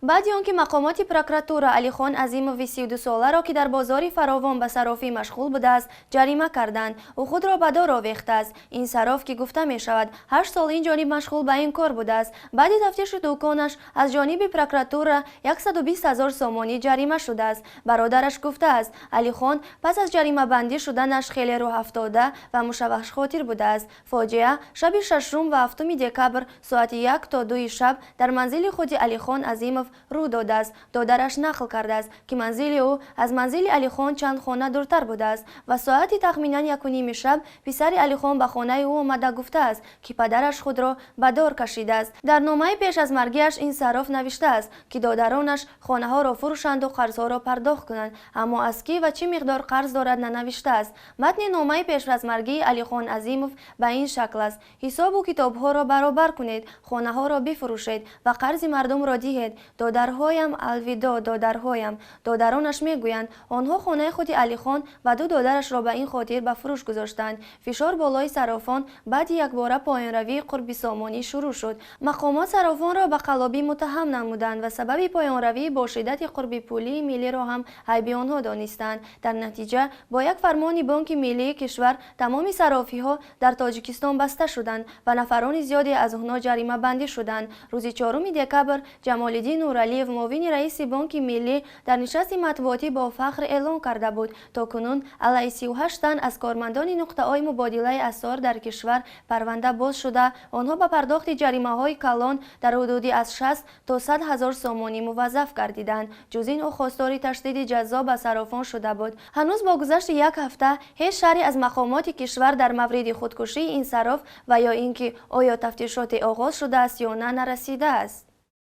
баъди он ки мақомоти прокуратура алихон азимови 32 соларо ки дар бозори фаровон ба саррофӣ машғул будааст ҷарима карданд. ӯ худро ба дор овехтааст. ин сарроф ки гуфта мешавад 8 сол ин ҷониб машғул ба ин кор будааст. баъди тафтиши дӯконаш аз ҷониби прокуратура 120 000 сомонӣ ҷарима шудааст. бародараш гуфтааст алихон пас аз ҷаримабандӣ шуданаш хеле рӯҳафтода ва мушаввашхотир будааст. фоҷиа шаби 6 ва 7 декабр соати 1 то 2 шаб дар манзили худи алихон азимов рӯ додааст. додараш нақл кардааст ки манзили ӯ аз манзили алихон чанд хона дуртар будааст ва соати тахминан 1:30 шаб писари алихон ба хонаи ӯ омада гуфтааст ки падараш худро ба дор кашидааст. дар номаи пеш аз маргиаш ин сарроф навиштааст ки додаронаш хонаҳоро фурӯшанду қарзҳоро пардохт кунанд, аммо аз кӣ ва чӣ миқдор қарз дорад нанавиштааст. матни номаи пеш аз маргии алихон азимов ба ин шакл аст: ҳисобу китобҳоро баробар кунед, хонаҳоро бифурӯшед ва қарзи мардумро диҳед. додарҳоям алвидо, додарҳоям. додаронаш мегӯянд онҳо хонаи худи алихон ва ду додарашро ба ин хотир ба фурӯш гузоштанд. фишор болои саррофон баъди якбора поёнравии қурбисомонӣ шурӯъ шуд. мақомот саррофонро ба қаллобӣ муттаҳам намуданд ва сабаби поёнравии бошиддати қурби пулии миллиро ҳам айби онҳо донистанд. дар натиҷа бо як фармони бонки миллии кишвар тамоми саррофиҳо дар тоҷикистон баста шуданд ва нафарони зиёде аз онҳо ҷаримабандӣ шуданд. рӯзи 4 декабр ҷамолиддин нуралиев муовини раиси бонки миллӣ дар нишасти матбуотӣ бо фахр эълон карда буд: то кунун алайҳи 38 тан аз кормандони нуқтаҳои мубодилаи асъор дар кишвар парванда боз шуда, онҳо ба пардохти ҷаримаҳои калон дар ҳудуди аз 60 то 100 000 сомонӣ муваззаф гардиданд. ҷуз ин ӯ хостори таштиди ҷазо ба саррофон шуда буд. ҳанӯз бо гузашти як ҳафта ҳеҷ шарҳе аз мақомоти кишвар дар мавриди худкушии ин сарроф ва ё ин ки оё тафтишоте оғоз шудааст ё на нарасидааст.